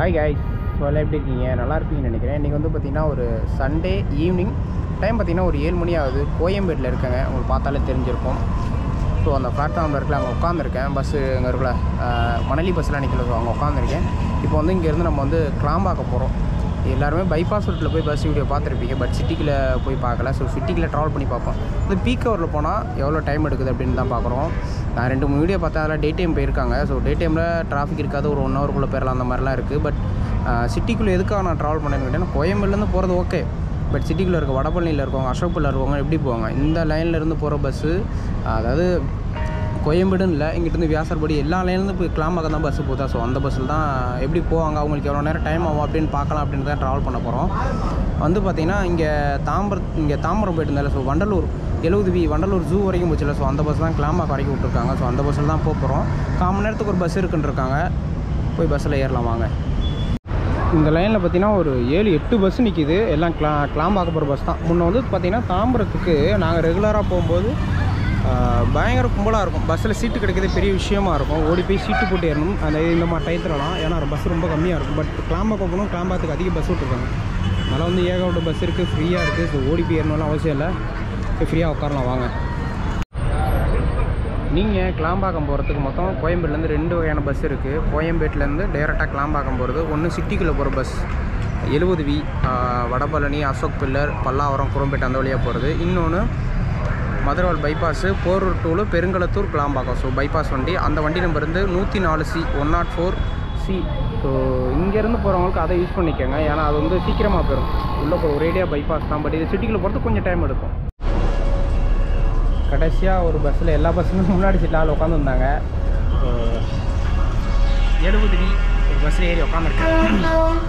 Hi guys, so எல்லாம் எப்படி இருக்கீங்க? நல்லா இருப்பீங்கன்னு நினைக்கிறேன். இன்றைக்கி வந்து பார்த்திங்கன்னா ஒரு சண்டே ஈவினிங் டைம் பார்த்திங்கன்னா ஒரு 7 மணி ஆகுது. கோயம்பேட்டில் இருக்கேங்க, உங்களுக்கு பார்த்தாலே தெரிஞ்சிருக்கும். ஸோ அந்த பிளாட்ஃபார்மில் இருக்கல அங்கே உட்காந்துருக்கேன். பஸ்ஸு அங்கே இருக்கல மணலி பஸ்ஸில் நிற்கல. ஸோ அங்கே உட்காந்துருக்கேன். இப்போ வந்து இங்கேருந்து நம்ம வந்து கிளாம்பாக்கம் போகிறோம். எல்லாருமே பைபாஸ் ரூட்டில் போய் பஸ் வீடியோ பார்த்துருப்பீங்க, பட் சிட்டிக்குள்ளே போய் பார்க்கல. ஸோ சிட்டிக்குள்ளே ட்ராவல் பண்ணி பார்ப்போம். இது பீக் ஹவரில் போனால் எவ்வளோ டைம் எடுக்குது அப்படின்னு தான் பார்க்குறோம். நான் 2-3 வீடியோ பார்த்தேன், அதெல்லாம் டே டைம் போயிருக்காங்க. ஸோ டே டைமில் டிராஃபிக் இருக்காது, ஒரு 1 ஹவருக்குள்ளே போயிடலாம், அந்த மாதிரிலாம் இருக்குது. பட் சிட்டிக்குள்ளே எதுக்காக நான் ட்ராவல் பண்ணேன்னு கேட்டேன்னா, கோயம்பேடுலேருந்து போகிறது ஓகே, பட் சிட்டிக்குள்ளே இருக்க வடபழனியில் இருக்கவங்க, அசோக்கில் இருக்கவங்க எப்படி போவாங்க? இந்த லைன்லேருந்து போகிற பஸ்ஸு, அதாவது கோயம்பேடுன்னு இல்லை, இங்கிட்டிருந்து வியாசர்படி எல்லா லைன்லேருந்து போய் கிளாம்பாக்கம் தான் பஸ்ஸு போதா. ஸோ அந்த பஸ்ஸில் தான் எப்படி போவாங்க, அவங்களுக்கு எவ்வளோ நேரம் டைம் ஆகும் அப்படின்னு பார்க்கலாம் அப்படின்னு தான் ட்ராவல் பண்ண போகிறோம். வந்து பார்த்திங்கன்னா இங்கே தாம்பரம் போயிட்டு இருந்தால, so Vandalur 70V Vandalur zoo வரைக்கும் போச்சுல. ஸோ அந்த பஸ் தான் கிளாம்பாக்கம் வரைக்கும் விட்டுருக்காங்க. ஸோ அந்த பஸ்ஸில் தான் போகிறோம். 1/4 மணி நேரத்துக்கு ஒரு பஸ் இருக்குன்ட்ருக்காங்க. போய் பஸ்ஸில் ஏறலாம் வாங்க. இந்த லைனில் பார்த்திங்கன்னா ஒரு 7-8 பஸ் நிற்கிது. எல்லாம் கிளாம்பாக்கம் போகிற பஸ் தான். முன்னே வந்து பார்த்திங்கன்னா தாம்பரத்துக்கு நாங்கள் ரெகுலராக போகும்போது பயங்கர கும்பலாக இருக்கும். பஸ்ஸில் சீட்டு கிடைக்கிறது பெரிய விஷயமா இருக்கும். ஓடி போய் சீட்டு போட்டு ஏறணும் இந்த மாதிரி டயத்துலலாம். ஏன்னா பஸ் ரொம்ப கம்மியாக இருக்கும். பட் கிளாம்பாக்கம் போகணும், கிளாம்பாக்கத்துக்கு அதிக பஸ் விட்டுருக்காங்க. அதனால் வந்து ஏகப்பட்ட பஸ் இருக்குது, ஃப்ரீயாக இருக்குது. ஸோ ஓடி போய் ஏறணும்லாம் அவசியம் இல்லை, ஃப்ரீயாக உட்காரலாம் வாங்க. நீங்கள் கிளாம்பாக்கம் போகிறதுக்கு மொத்தம் கோயம்பேட்டிலேருந்து 2 வகையான பஸ் இருக்குது. கோயம்பேட்டிலேருந்து டேரெக்டாக கிளாம்பாக்கம் போகிறது. ஒன்று சிட்டிக்குள்ளே போகிற bus 70V Vadapalani, Ashok pillar, Pallavaram, Chromepet அந்த வழியாக போகிறது. இன்னொன்று Maduravoyal bypass Porur toll Perungalathur Kilambakkam. So bypass வண்டி, அந்த வண்டி நம்பர் வந்து 104C 104C. ஸோ இங்கேருந்து போகிறவங்களுக்கு அதை யூஸ் பண்ணிக்கோங்க, ஏன்னா அது வந்து சீக்கிரமாக போயிடும். உள்ளே போகிற ஒரேடியாக பைபாஸ் தான். பட் இது சிட்டிக்குள்ளே போகிறதுக்கு கொஞ்சம் டைம் எடுக்கும். கடைசியாக ஒரு பஸ்ஸில் எல்லா பஸ்ஸுமே முன்னாடி சீட்டில் ஆள் உட்காந்துருந்தாங்க. 70V ஒரு பஸ்ஸில் ஏறி உட்காந்துருக்கேன்.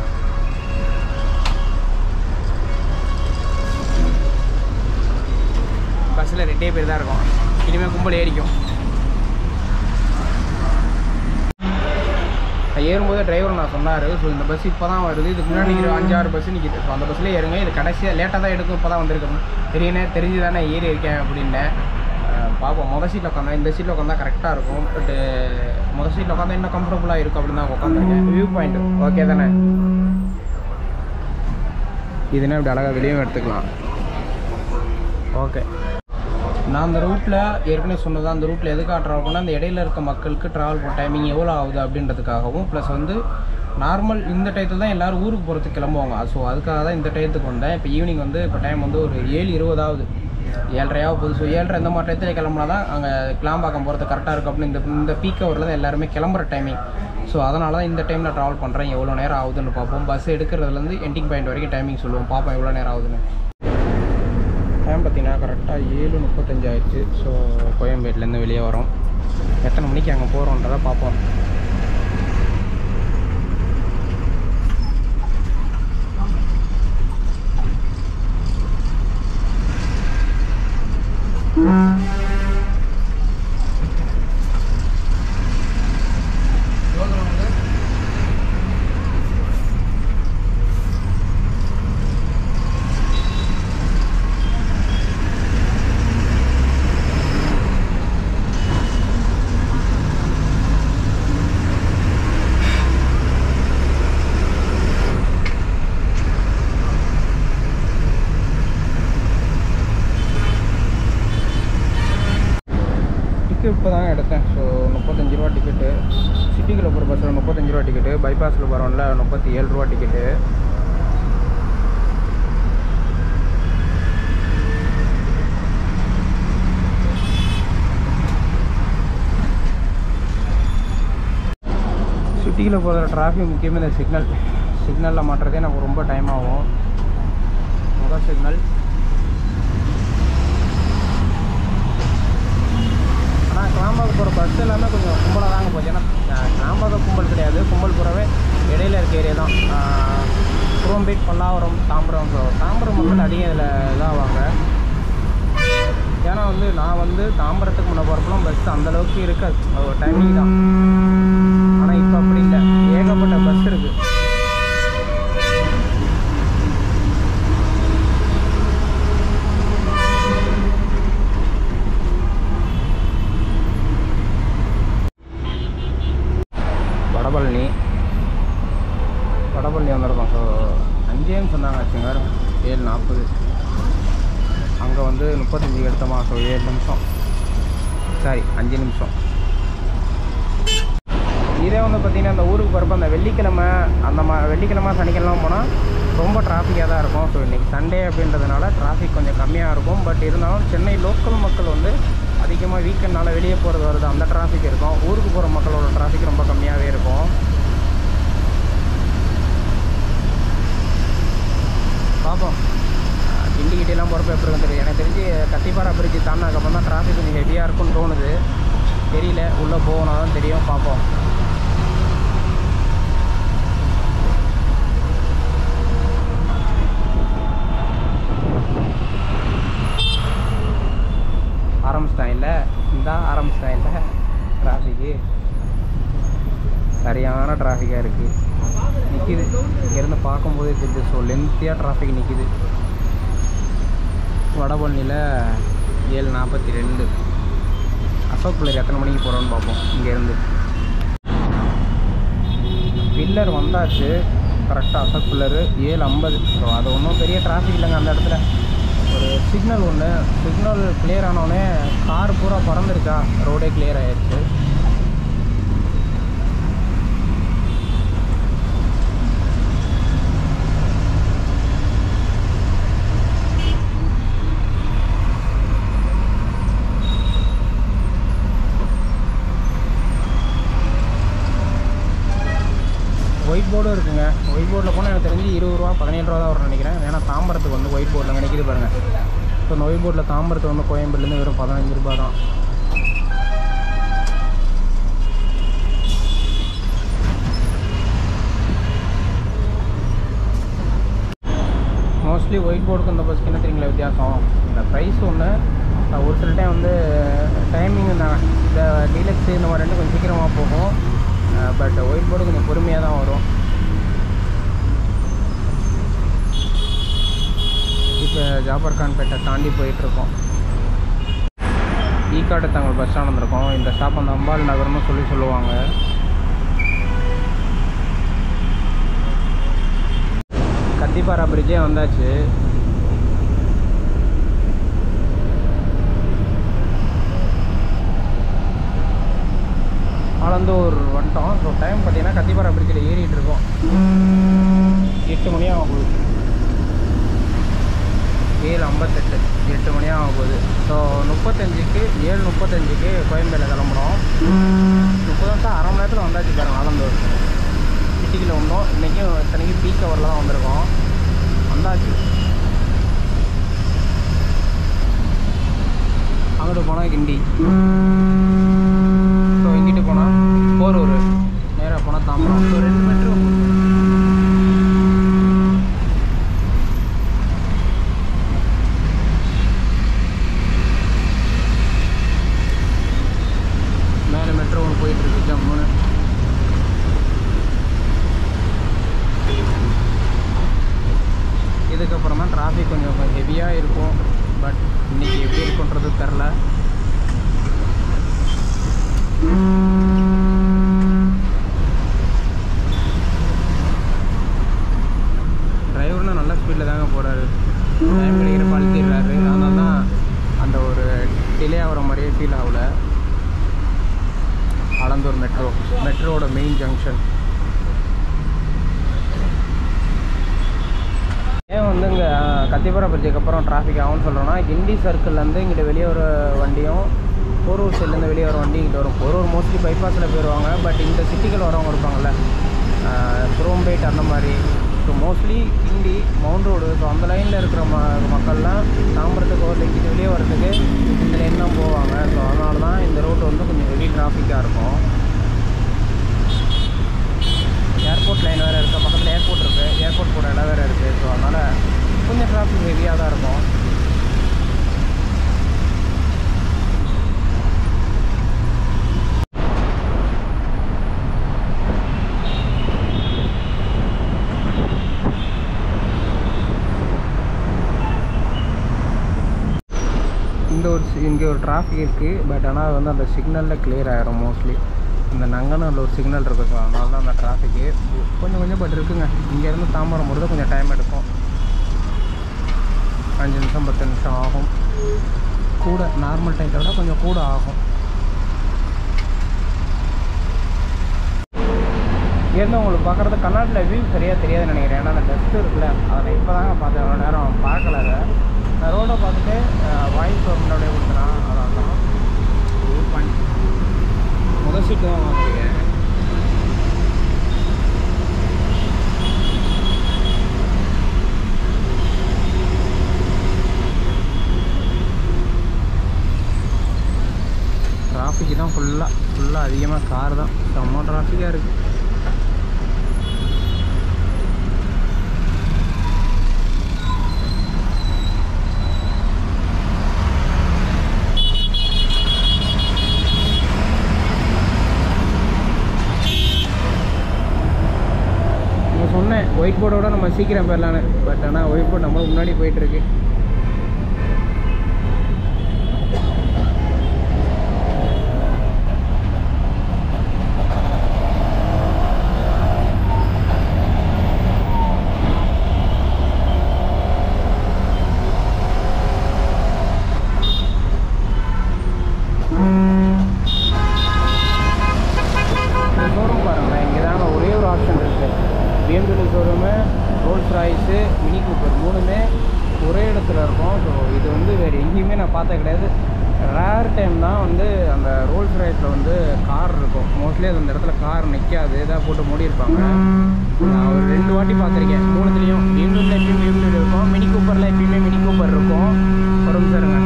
பஸ்ஸில் 2 பேர் தான் இருக்கும். இனிமேல் கும்பல் ஏறிக்கும். ஏறும்போது டிரைவர் நான் சொன்னார், ஸோ இந்த பஸ் இப்போ தான் வருது, இதுக்கு முன்னாடி 5-6 பஸ் நிற்கிது. ஸோ அந்த பஸ்ஸில் ஏறுங்க, இது கடைசியாக லேட்டாக தான் எடுக்கும், இப்போ தான் வந்திருக்கணும். தெரிஞ்சு தானே ஏறி இருக்கேன் அப்படின்னேன். பார்ப்போம். மொதல் சீட்டில் உட்காந்தா, இந்த சீட்டில் உட்காந்தா கரெக்டாக இருக்கும். பட்டு மொதல் சீட்டில் உட்காந்தா இன்னும் கம்ஃபர்டபுளாக இருக்கும் அப்படின்னு தான் உட்காந்துருக்கேன். வியூ பாயிண்ட் ஓகே தானே? இதுனா இப்படி அழகாக வெளியே எடுத்துக்கலாம். ஓகே. நான் அந்த ரூட்டில் ஏற்கனவே சொன்னதான், அந்த ரூட்டில் எதுக்காக ட்ராவல் பண்ணால், அந்த இடையில இருக்க மக்களுக்கு ட்ராவல் பண்ண டைமிங் எவ்வளோ ஆகுது அப்படின்றதுக்காகவும், ப்ளஸ் வந்து நார்மல் இந்த டயத்தில் தான் எல்லோரும் ஊருக்கு போகிறதுக்கு கிளம்புவாங்க. ஸோ அதுக்காக தான் இந்த டயத்துக்கு வந்தேன். இப்போ ஈவினிங் வந்து இப்போ டைம் வந்து ஒரு 7:20 ஆகுது, 7:30 போகுது. ஸோ 7:30 இந்த மாதிரி டயத்தில் கிளம்புனா தான் அங்கே கிளாம்பாக்கம் போகிறது கரெக்டாக இருக்கும் அப்படின்னு இந்த பீக் ஹவரில் தான் எல்லாருமே கிளம்புற டைமிங். ஸோ அதனால தான் இந்த டைமில் ட்ராவல் பண்ணுறேன். எவ்வளோ நேரம் ஆகுதுன்னு பார்ப்போம். பஸ் எடுக்கிறதுலேருந்து எண்டிங் பாயிண்ட் வரைக்கும் டைமிங் சொல்லுவோம், பார்ப்போம் எவ்வளோ நேரம் ஆகுதுன்னு. டைம் பார்த்திங்கன்னா கரெக்டாக 7:35 ஆயிடுச்சு. ஸோ கோயம்பேட்டிலேருந்து வெளியே வரோம். எத்தனை மணிக்கு அங்கே போகிறோன்றதை பார்ப்போம். இப்போ தாங்க எடுத்தேன். ஸோ 35 ரூபா டிக்கெட்டு. சிட்டிக்குள்ளே போகிற பஸ்ஸில் 35 ரூபா டிக்கெட்டு, பைபாஸில் போகிறோம்ல 37 ரூபா டிக்கெட்டு. சிட்டிக்குள்ளே போகிற டிராஃபிக் முக்கியமாக இந்த சிக்னலில் மாட்டுறதே நமக்கு ரொம்ப டைம் ஆகும். முதல் சிக்னல். ஆனால் கிளாம்பாக்கம் போகிற பஸ் எல்லாமே கொஞ்சம் கும்பலாக தாங்க போச்சு. ஏன்னா கிளாம்பாக்கம் கும்பல் கிடையாது, கும்பல் பூராவே இடையில இருக்க ஏரியா தான். குரோம்பேட், பல்லாவரம், தாம்பரம். ஸோ தாம்பரம் மக்கள் அதிகம் இதில் இதாவாங்க. ஏன்னா வந்து நான் வந்து தாம்பரத்துக்கு முன்னே போகிறப்பெல்லாம் பஸ் அந்தளவுக்கு இருக்காது, ஒரு டைமிங் தான். ஆனால் இப்போ அப்படி இல்லை, ஏகப்பட்ட பஸ் இருக்குது. வடபழனி அங்கே வந்து 35 எடுத்தோமா. ஸோ 7 நிமிஷம், சாரி 5 நிமிஷம். இதே வந்து பார்த்திங்கன்னா அந்த ஊருக்கு போகிறப்ப அந்த வெள்ளிக்கிழமை வெள்ளிக்கிழமை சனிக்கிழமை போனால் ரொம்ப டிராஃபிக்காக தான் இருக்கும். ஸோ இன்றைக்கி சண்டே அப்படின்றதுனால டிராஃபிக் கொஞ்சம் கம்மியாக இருக்கும். பட் இருந்தாலும் சென்னை லோக்கல் மக்கள் வந்து அதிகமாக வீக்கெண்ட்னால வெளியே போகிறது வருது, அந்த டிராஃபிக் இருக்கும். ஊருக்கு போகிற மக்களோட டிராஃபிக் ரொம்ப கம்மியாகவே இருக்கும். பார்ப்போம் கிண்டிக்கிட்டெல்லாம் போகிறப்ப எப்படி இருக்கும் தெரியும். எனக்கு தெரிஞ்சு கத்திப்பாரா பிரிட்ஜ் தாண்டினதுக்கப்புறம் தான் டிராஃபிக் கொஞ்சம் ஹெவியாக இருக்குன்னு தோணுது. தெரியல, உள்ளே போகணும் தான் தெரியும். பார்ப்போம். ஆரம்பிச்சிட்டேன் இல்லை டிராஃபிக்கு சரியான டிராஃபிக்காக இருக்குது. நிற்கிது இங்கேருந்து பார்க்கும்போதே தெரியுது. ஸோ லென்த்தியாக டிராஃபிக் நிற்கிது. வடபழனியில் 7:42. அசோக் பில்லர் எத்தனை மணிக்கு போகிறோன்னு பார்ப்போம். இங்கேருந்து பில்லர் வந்தாச்சு கரெக்டாக. அசோக் பில்லரு 7:50. ஸோ அது ஒன்றும் பெரிய டிராஃபிக் இல்லைங்க. அந்த இடத்துல ஒரு சிக்னல் கிளியர் ஆனோடனே கார் பூரா பறந்துருச்சா, ரோடே கிளியர் ஆகிடுச்சு. ஒயிட் போர்டும் இருக்குங்க. ஒயிட் போர்டில் போனால் எனக்கு தெரிஞ்சு 20 ரூபா 17 ரூபா தான் வரும்னு நினைக்கிறேன். ஏன்னா தாம்பரத்துக்கு வந்து ஒயிட் போர்டில் நினைக்கிது பாருங்கள். ஸோ இந்த ஒயிட் போர்டில் தாம்பரத்துக்கு வந்து கோயம்பேடுலேருந்து வெறும் 15 ரூபா தான். மோஸ்ட்லி ஒயிட் போர்டுக்கு இந்த பஸ்க்கு என்ன தெரியுங்களா வித்தியாசம்? இந்த ப்ரைஸ் ஒன்று. ஒரு சில டைம் வந்து டைமிங் தான். இந்த டீலக்ஸு இந்த மாதிரி ரெண்டு கொஞ்சம் சீக்கிரமாக போகும். பட் ஒயிட் போர்டு கொஞ்சம் பொறுமையாக தான் வரும். இப்போ ஜாபர்கான்பேட்டை தாண்டி போயிட்டுருக்கோம். ஈக்காட்டுத்தாங்கல் பஸ் ஸ்டாண்ட் வந்திருக்கோம். இந்த ஸ்டாப் அந்த அம்பாள் நகர்னு சொல்லுவாங்க. கத்திப்பாரா பிரிட்ஜே வந்தாச்சு. ஆலந்தூர் வந்துட்டோம். ஸோ டைம் பார்த்தீங்கன்னா கத்திப்பாரா பிரிட்ஜில் ஏறிட்டு இருக்கோம். 8 மணி ஆக போகுது. 7:58, 8 மணி ஆக போகுது. ஸோ 7:35 கோயம்பேடில் கிளம்புறோம். 30 நிமிஷம் அரை மணி நேரத்தில் வந்தாச்சு பாருங்கள். ஆலந்தூர் சிட்டிக்குள்ளே வந்தோம். இன்றைக்கும் இத்தனைக்கு பீக் ஹவரில் தான் வந்திருக்கோம். வந்தாச்சு. அங்கிட்டு போனால் கிண்டி, ஸோ இங்கிட்டு போனால் போரூர், நேராக போனால் தாம்பரம். ஸோ 2 மீட்டர் மேலே மெட்ரோ ஒன்று போயிட்டுருக்கு ஜம்முன்னு. இதுக்கப்புறம் தான் டிராஃபிக் கொஞ்சம் ஹெவியாக இருக்கும். பட் இன்றைக்கி எப்படி இருக்குன்றது தெரில. டிரைவர்லாம் நல்ல ஸ்பீடில் தாங்க போகிறாரு. டைம் கிடைக்கிற பழுத்திடுறாரு. அதனால தான் அந்த ஒரு டிலே ஆகிற மாதிரியே ஃபீல் ஆகல. ஆலந்தூர் மெட்ரோவோட மெயின் ஜங்ஷன். ஏன் வந்து இங்கே கத்திப்பாரா பிரிட்ஜுக்கு அப்புறம் டிராஃபிக் ஆகும்னு சொல்கிறோன்னா, கிண்டி சர்க்கிள்லேருந்து இங்கிட்ட வெளியே ஒரு வண்டியும், போரூர் சைட்லேருந்து வெளியே வர வண்டி இங்கிட்ட வரும். போரூர் மோஸ்ட்லி பைபாஸில் போயிடுவாங்க. பட் இந்த சிட்டிகள் வரவங்க இருப்பாங்கள்ல, குரோம்பேட் அந்த மாதிரி. ஸோ மோஸ்ட்லி கிண்டி மவுண்ட் ரோடு. ஸோ அந்த லைனில் இருக்கிற மக்கள்லாம் தாம்பரத்துக்கு ஒரு இங்கிட்ட வெளியே வரதுக்கு இந்த லைன் தான் போவாங்க. ஸோ அதனால தான் இந்த ரோடு வந்து கொஞ்சம் ஹெவி டிராஃபிக்காக இருக்கும். ஏர்போர்ட் லைன் வேறு இருக்குது, பக்கத்தில் ஏர்போர்ட் இருக்குது, ஏர்போர்ட் போகிற இடம் வேறு இருக்குது. ஸோ அதனால் கொஞ்சம் டிராஃபிக் ஹெவியாக தான் இருக்கும். இங்கே ஒரு டிராஃபிக் இருக்குது. பட் ஆனால் அது வந்து அந்த சிக்னலில் கிளியர் ஆகிடும் மோஸ்ட்லி. இந்த நங்கனூரில் ஒரு சிக்னல் இருக்குது. ஸோ அதனால தான் அந்த டிராஃபிக்கு கொஞ்சம் பட் இருக்குங்க. இங்கேருந்து தாம்பரம் போகிறது கொஞ்சம் டைம் எடுக்கும். 5 நிமிஷம் 10 நிமிஷம் ஆகும். கூட நார்மல் டைத்தை விட கொஞ்சம் கூட ஆகும். இங்கேருந்து உங்களுக்கு பார்க்குறது கர்நாடகில் வியூ சரியாக தெரியாதுன்னு நினைக்கிறேன். ஏன்னா அந்த டஸ்ட்டு இருக்குல்ல, அதில் இப்போ தாங்க பார்த்தேன். அவ்வளோ நேரம் பார்க்கல. அதை நான் ரோடை பார்த்துட்டு வாய்ஸ் முன்னாடியே கொடுத்துனா அதான் தான் வியூ பாயிண்ட். முதல் சீட்டு தான் வாங்குறீங்க. டிராஃபிக்கு தான் ஃபுல்லாக அதிகமாக கார் தான். செம்ம டிராஃபிக்காக இருக்குது. சொன்னேன் ஒயிட் போர்டோட நம்ம சீக்கிரம் போயிடலான்னு. பட் ஆனால் ஒயிட் போர்டு நம்ம முன்னாடி போயிட்டுருக்கு. ஷோரூம் பாருங்களேன், இங்கே தாங்க ஒரே ஒரு ஆப்ஷன் இருக்குது. BMW showroom, Rolls Royce, Mini Cooper 3மே ஒரே இடத்துல இருக்கும். ஸோ இது வந்து வேறு எங்கேயுமே நான் பார்த்தது கிடையாது. ரேர் டைம் தான் வந்து அந்த ரோல்ஸ் ராய்ஸில் வந்து கார் இருக்கும். மோஸ்ட்லி அது அந்த இடத்துல கார் நிற்காது, எதாவது போட்டு மூடியிருப்பாங்க. நான் ஒரு 2 வாட்டி பார்த்துருக்கேன். 3துலேயும் BMW எப்பயுமே BMW இருக்கும், மினி கூப்பரில் எப்பயுமே மினி கூப்பர் இருக்கும். ஒரு நிமிஷம் இருங்க.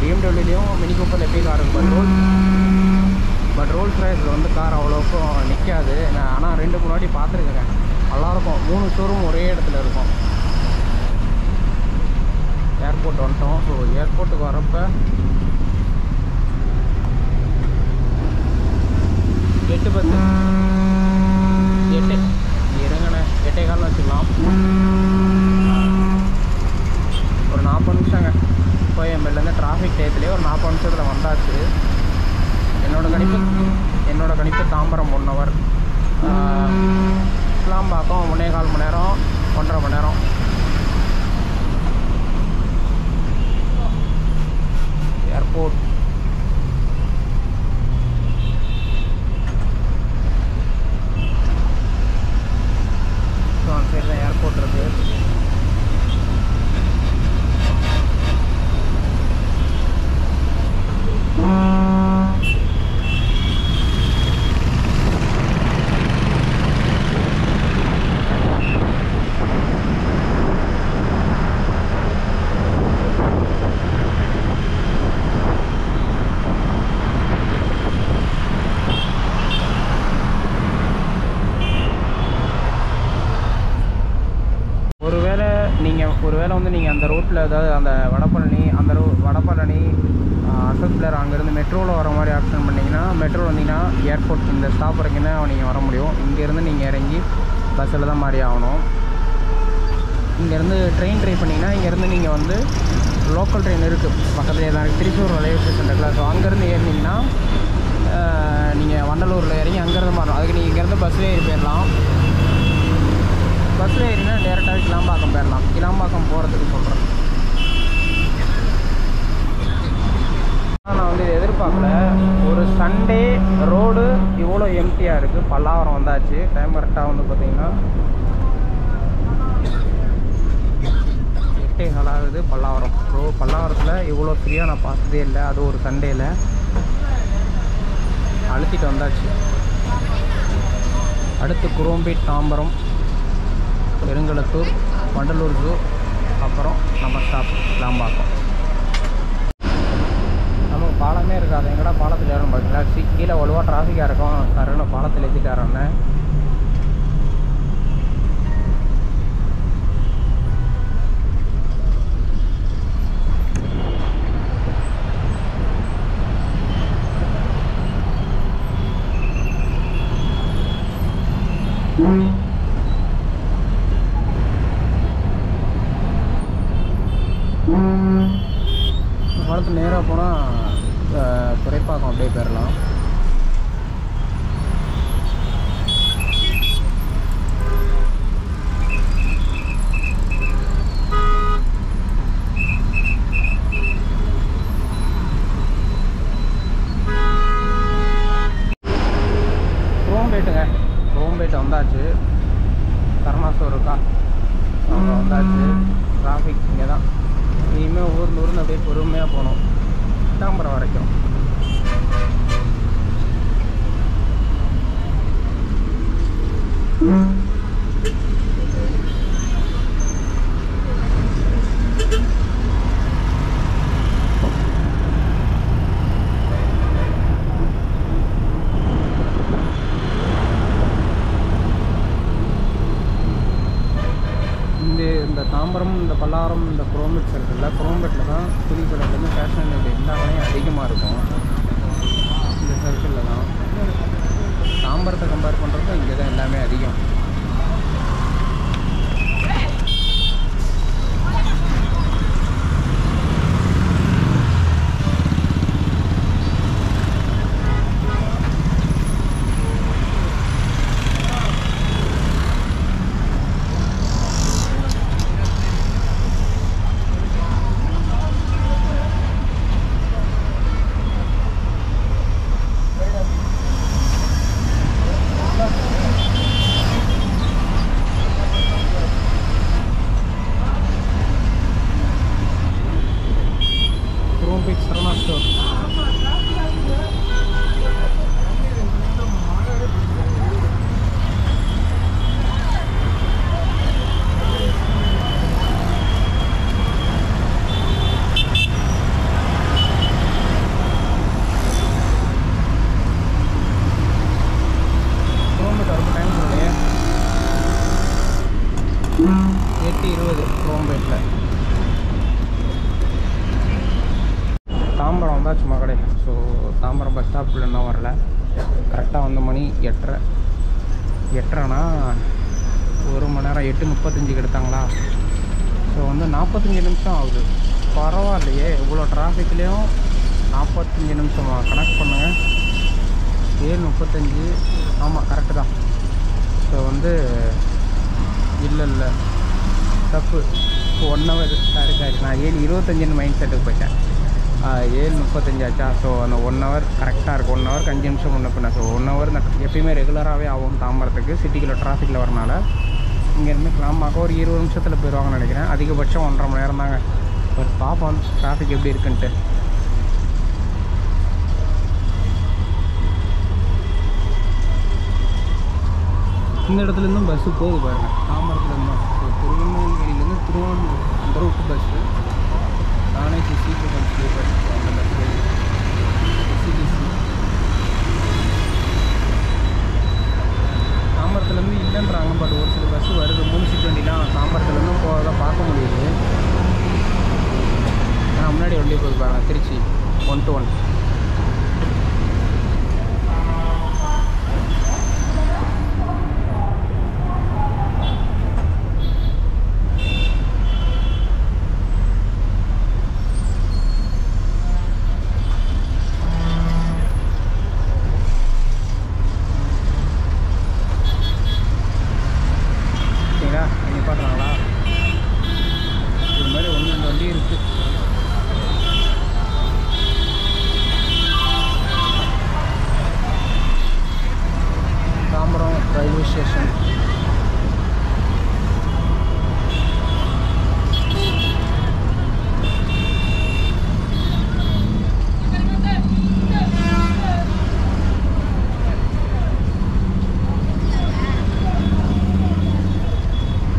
BMWலேயும் மினி கூப்பரில் எப்பயும் கார் இருக்கும். பட் ரோல்ஸ் ராய்ஸில் வந்து கார் அவ்வளோக்கும் நிற்காது. நான் ஆனால் 2-3 வாட்டி பார்த்துருக்கேன். நல்லாயிருக்கும். 3 ஷோரூம் ஒரே இடத்துல இருக்கும். ஏர்போர்ட் வந்துட்டோம். ஸோ ஏர்போர்ட்டுக்கு வரப்போ 8:10 இருங்கண்ணே, 8:15 வச்சுக்கலாம். ஒரு 40 நிமிஷங்க. கோயம்பேடுலேருந்து டிராஃபிக் டயத்துலேயே ஒரு 40 நிமிஷத்தில் வந்தாச்சு. என்னோட கணிப்பு தாம்பரம் 1 ஹவர், கிளாம்பாக்கம் 1.25 மணி நேரம், 1.5 மணி நேரம். ஏர்போர்ட் அந்த சைடு தான் ஏர்போர்ட் இருக்குது. ஒருவேளை வந்து நீங்கள் அந்த ரோட்டில் ஏதாவது அந்த வடபழனி அசோக் பிளேர் அங்கேருந்து மெட்ரோவில் வர மாதிரி ஆப்ஷன் பண்ணிங்கன்னா, மெட்ரோவில் வந்தீங்கன்னா ஏர்போர்ட் இந்த ஸ்டாப் வரைக்கும் தான் நீங்கள் வர முடியும். இங்கேருந்து நீங்கள் இறங்கி பஸ்ஸில் தான் மாதிரி ஆகணும். இங்கேருந்து ட்ரெயின் ட்ரை பண்ணிங்கன்னா இங்கேருந்து நீங்கள் வந்து லோக்கல் ட்ரெயின் இருக்குது பக்கத்துலேயே தான் இருக்குது. திருச்சூர் ரயில்வே ஸ்டேஷன் இருக்குல்ல. ஸோ அங்கேருந்து ஏறினீங்கன்னா நீங்கள் வண்டலூரில் இறங்கி அங்கேருந்து மாறணும். அதுக்கு நீங்கள் இங்கேருந்து பஸ்ஸில் ஏறி போயிடலாம். பஸ்ஸில் ஏறினா டேரெக்டாக கிளாம்பாக்கம் போயிடலாம். கிளாம்பாக்கம் போகிறதுக்கு சொல்கிறேன். நான் வந்து இது எதிர்பார்க்கல. ஒரு சண்டே ரோடு இவ்வளோ எம்டியாக இருக்குது. பல்லாவரம் வந்தாச்சு. டைம் கரெக்டாக வந்து பார்த்திங்கன்னா 8:15 ஆகுது. பல்லாவரத்தில் இவ்வளோ ஃப்ரீயாக நான் பார்த்ததே இல்லை. அது ஒரு சண்டேயில் அழுத்திட்டு வந்தாச்சு. அடுத்து குரோம்பேட், தாம்பரம், பெருங்களத்தூர், வண்டலூர் ஜூ, அப்புறம் நம்ம ஸ்டாப் கிளாம்பாக்கம். நமக்கு பாலமே இருக்காது. எங்கடா பாலத்தில் ஏறணும் பார்த்தீங்களா? கீழே ஒழுவா டிராஃபிக்காக இருக்கும். சரன்னு பாலத்தில் ஏற்றிட்டாரண்ணே. பாலத்தில் நேராக போனால் துறைப்பாக்கம் அப்படியே போயிடலாம். தான் போகணும் தாம்பரம் வரைக்கும். இந்த தாம்பரம், இந்த பல்லாவரம், இந்த குரோம்பேட் இருக்குல்ல, குரோம்பேட்டில் தான் துணி கடையிலேருந்து ஃபேஷன் எல்லா கடையும் அதிகமாக இருக்கும். இந்த சர்க்கிளில் தான். தாம்பரத்தை கம்பேர் பண்ணுறப்ப இங்கே தான் எல்லாமே அதிகம். சரவணா ஸ்டோர். குரோம்பேட் ரொம்ப டைம் சொல்லுங்க. 8:20 குரோம்பேட்டில். தாம்பரம் வந்தால் சும்மா கடை. ஸோ தாம்பரம் பஸ் ஸ்டாப்பில் இன்னும் வரல. கரெக்டாக வந்த மணி 8:30னா 1 மணி நேரம் 8:35 எடுத்தாங்களா. ஸோ வந்து 45 நிமிஷம் ஆகுது. பரவாயில்லையே, இவ்வளோ டிராஃபிக்லேயும் 45 நிமிஷமா? கனெக்ட் பண்ணுங்கள். 7:35. ஆமாம், கரெக்டு தான். ஸோ வந்து இல்லை தப்பு. 1 ஹவர் சாரி நான் 7:25 மைண்ட் செட்டுக்கு போயிட்டேன். 7:35 ஆச்சா. ஸோ அந்த 1 ஹவர் கரெக்டாக இருக்கும். 1 ஹவருக்கு 5 நிமிஷம் முன்ன பின்ன. ஸோ 1 ஹவர் எப்பயுமே ரெகுலராகவே ஆகும் தாம்பரத்துக்கு. சிட்டிக்குள்ளே டிராஃபிக்கில் வரனால இங்கேருந்து கிளம்பாக்க ஒரு 20 நிமிஷத்தில் போயிடுவாங்கன்னு நினைக்கிறேன். அதிகபட்சம் 1.5 மணி நேரம் தாங்க. ஒரு பார்ப்போம் டிராஃபிக் எப்படி இருக்குன்ட்டு. இந்த இடத்துலேருந்தும் பஸ்ஸு போகுது பாருங்கள், தாம்பரத்துலேருந்தும். ஸோ திருவண்ணாமலையிலேருந்து திருவாரூர் அந்த ரூட்டு பஸ்ஸு. நானே சீட்டு ஸ்லீப்பர் அந்த பஸ்ஸு எஸ்சிடிசி. தாம்பரத்துலேருந்து இல்லைன்றாங்க, பட் ஒரு சில பஸ்ஸு வருது. 3 சீட் வண்டிலாம் தாம்பரத்துலேருந்தும் போகிறத பார்க்க முடியுது. ஆனால் முன்னாடி வண்டி போய் பாருங்கள், திருச்சி 1 to 1. நிப்பாட்டுறாங்களா? இது மாதிரி 1-2 வண்டி இருக்குது. Tambaram railway station.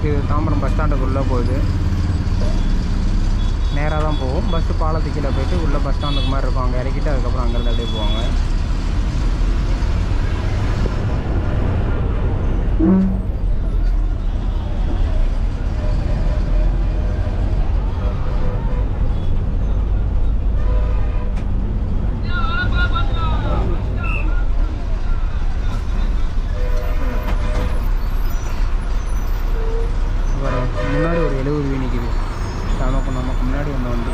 இது தாம்பரம் பஸ் ஸ்டாண்டுக்குள்ளே போகுது. நேராக தான் போகும். பஸ்ஸு பாலத்துக்கு கீழே போயிட்டு உள்ளே பஸ் ஸ்டாண்டுக்கு மாதிரி இருக்கும். அங்கே இறக்கிட்டு அதுக்கப்புறம் அங்கேருந்து அப்படியே போவாங்க. முன்னாடி ஒரு 70 நிற்கிது. நமக்கு முன்னாடி வந்த வண்டி.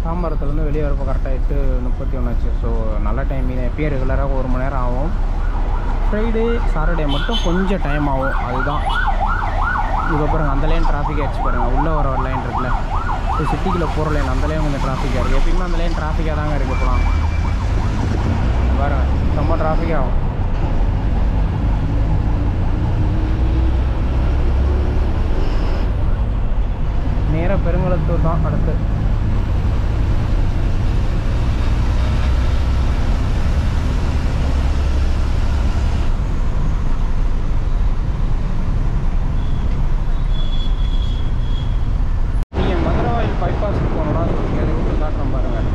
தாம்பரத்துலேருந்து வெளியே வரப்போ கரெக்டாக 8:31 ஆச்சு. ஸோ நல்ல டைமிங். எப்பயும் ரெகுலராக 1 மணி நேரம் ஆகும். ஃப்ரைடே சாட்டர்டே மட்டும் கொஞ்சம் டைம் ஆகும். அதுதான். இதுக்கப்புறம் அந்த லைன் டிராஃபிக் ஆகிடுச்சு பாருங்கள். உள்ளே வர ஒரு லைன் இருக்குல்ல, இப்போ சிட்டிக்குள்ளே போகிற லைன், அந்த லைன் கொஞ்சம் டிராஃபிக்காக இருக்குது. எப்பயுமே அந்த லைன் டிராஃபிக்காக தாங்க இருக்குது. இப்போலாம் வேறு ரொம்ப டிராஃபிக் ஆகும். பெருங்குளத்தூர் தான் அடுத்து. நீங்கள் மதுரவாயில் பைபாஸுக்கு போகணுன்னா ஏழு ரூட்டு காட்டுறோம் பாருங்கள்.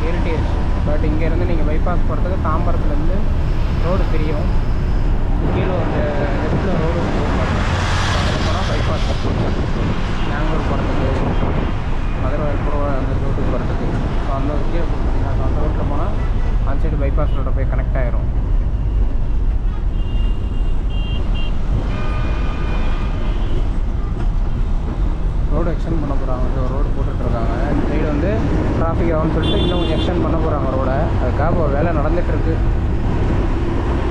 ஹெரிட்டேஜ். பட் இங்கேருந்து நீங்கள் பைபாஸ் போகிறதுக்கு தாம்பரத்துலேருந்து ரோடு பிரியும். கீழே ஒரு லெஃப்டில் ரோடு போனால் பைபாஸ் பெங்களூர் போகிறதுக்கு, மதுரை அந்த ரோட்டுக்கு போகிறதுக்கு. ஸோ அந்த கீழே பார்த்தீங்கன்னா அந்த ரோட்டில் போனால் அந்த சைடு பைபாஸ் ரோட போய் கனெக்ட் ஆகிரும். ரோடு எக்ஸ்டெண்ட் பண்ண போகிறாங்க. ஸோ ரோடு போட்டுட்ருக்காங்க. இந்த சைடு வந்து டிராஃபிக் ஆகும்னு சொல்லிட்டு இன்னும் கொஞ்சம் எக்ஸ்டெண்ட் பண்ண போகிறாங்க ரோடை. அதுக்காக ஒரு வேலை நடந்துகிட்ருக்கு.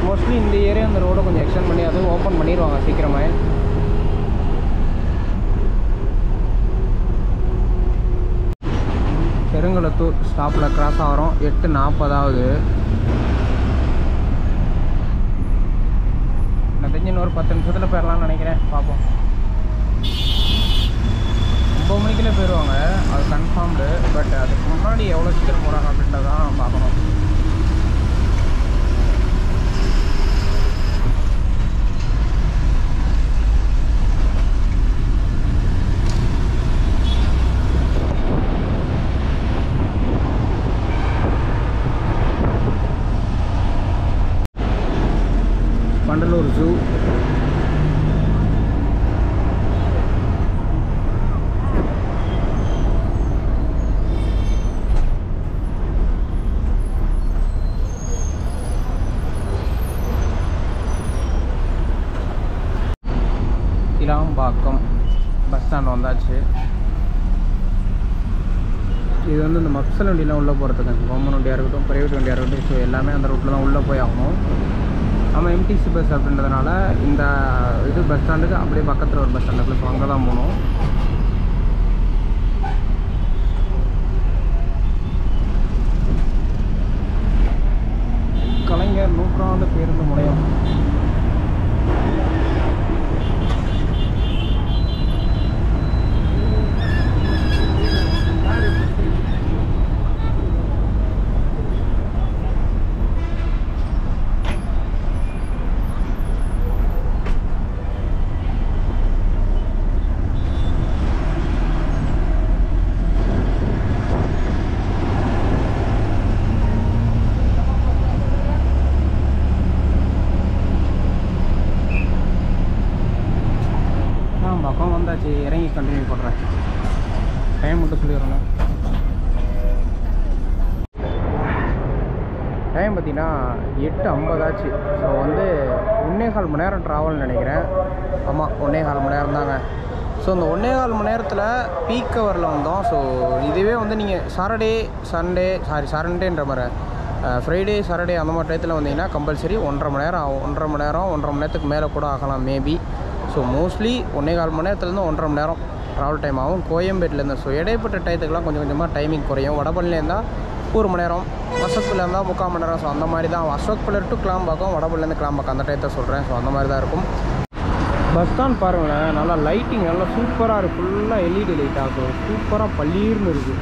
மோஸ்ட்லி இந்த ஏரியா அந்த ரோடை கொஞ்சம் எக்ஸ்டெண்ட் பண்ணி அதுவும் ஓப்பன் பண்ணிடுவாங்க சீக்கிரமே. பெருங்குளத்தூர் ஸ்டாப்பில் கிராஸ் ஆகிறோம். 8:40 நான் தெரிஞ்சு இன்னொரு 10 நிமிஷத்தில் போயிடலாம்னு நினைக்கிறேன். பார்ப்போம். 9 மணிக்குள்ளே போயிடுவாங்க, அது கன்ஃபார்ம்டு. பட் அதுக்கு முன்னாடி எவ்வளோ சீக்கிரம் போகிறாங்க அப்படின்றதான் பார்க்கணும். Vandalur zoo. Kilambakkam bus stand வந்தாச்சு. இது வந்து இந்த மக்சல் வண்டியெலாம் உள்ளே போகிறதுக்கு, கவர்மெண்ட் வண்டியாக இருக்கட்டும், ப்ரைவேட் வண்டியாக இருக்கட்டும், ஸோ எல்லாமே அந்த ரூட்டில் தான் உள்ளே போய் ஆகணும். நம்ம எம்டிசி பஸ் அப்படின்றதுனால இந்த இது பஸ் ஸ்டாண்டுக்கு அப்படியே பக்கத்தில் ஒரு பஸ் ஸ்டாண்டுக்குள்ள, ஸோ அங்கே தான் போகணும். கலைஞர் 100ஆண்டு பேருந்து முனையம். பக்கம் வந்தாச்சு. இறங்கி கண்டினியூ பண்ணுறேன். டைம் மட்டும் சொல்லிடுறேன். டைம் பார்த்திங்கன்னா 8:50 ஆச்சு. ஸோ வந்து 1.25 மணி நேரம் ட்ராவல்னு நினைக்கிறேன். ஆமாம், 1.25 மணி நேரம் தாங்க. ஸோ இந்த 1.25 மணி நேரத்தில் பீக் ஹவரில் வந்தோம். ஸோ இதுவே வந்து நீங்கள் சாட்டர்டேன்ற மாதிரி ஃப்ரைடே சாட்டர்டே அந்த மாதிரி டயத்தில் வந்தீங்கன்னா கம்பல்சரி 1.5 மணி நேரம் ஆகும். 1.5 மணி நேரத்துக்கு மேலே கூட ஆகலாம் மேபி. ஸோ மோஸ்ட்லி 1.25 மணி நேரத்துலேருந்து 1.5 மணி நேரம் ட்ராவல் டைம் ஆகும் கோயம்பேட்டிலேருந்து. ஸோ இடைப்பட்ட டயத்துக்கெலாம் கொஞ்சம் கொஞ்சமாக டைமிங் குறையும். வடபழனிலேருந்தால் 1 மணி நேரம், அசோக்புரியில் இருந்தால் 3/4 மணி நேரம். ஸோ அந்த மாதிரி தான். அசோக்புரியில் டு கிளாம்பாக்கம், வடபழனிலேருந்து கிளாம்பாக்கம் அந்த டயத்தை சொல்கிறேன். ஸோ அந்த மாதிரி தான் இருக்கும். பஸ் ஸ்டாண்ட் பாருங்களேன், நல்லா லைட்டிங் நல்லா சூப்பராக இருக்குது. ஃபுல்லாக எல்இடி லைட் ஆகும். சூப்பராக பள்ளீர்னு இருக்குது.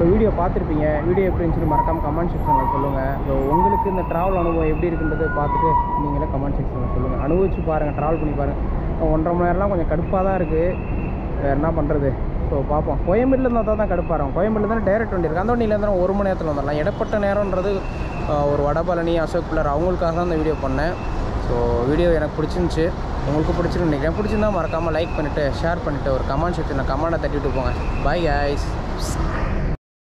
இப்போ வீடியோ பார்த்துருப்பீங்க. வீடியோ எப்படி இருந்துச்சுன்னு மறக்காமல் கமெண்ட் செக்ஷனில் சொல்லுங்கள். ஸோ உங்களுக்கு இந்த ட்ராவல் அனுபவம் எப்படி இருக்குன்றது பார்த்துட்டு நீங்களே கமெண்ட் செக்ஷனில் சொல்லுங்கள். அனுபவிச்சு பாருங்கள், ட்ராவல் பண்ணி பாருங்கள். 1.5 மணி நேரம்லாம் கொஞ்சம் கடுப்பாக தான் இருக்குது. வேறு என்ன பண்ணுறது. ஸோ பார்ப்போம். கோயம்பேட்டில் இருந்தால் தான் கடுப்பாக இருக்கும். கோயம்பேட்டில் தானே டைரக்ட் வண்டி இருக்குது. அந்த வண்டியில் இருந்தால் 1 மணி நேரத்தில் வந்துடலாம். இடப்பட்ட நேரம்ன்றது ஒரு வடபழனி, அசோக் பிள்ளர் அவங்களுக்காக தான் இந்த வீடியோ பண்ணேன். ஸோ வீடியோ எனக்கு பிடிச்சிருந்துச்சி, உங்களுக்கு பிடிச்சிருன்னு நினைக்கிறேன். பிடிச்சிருந்தால் மறக்காமல் லைக் பண்ணிவிட்டு ஷேர் பண்ணிவிட்டு ஒரு கமெண்ட் செக்ஷனில் கமெண்ட்டை தட்டிவிட்டு போங்க. Bye guys.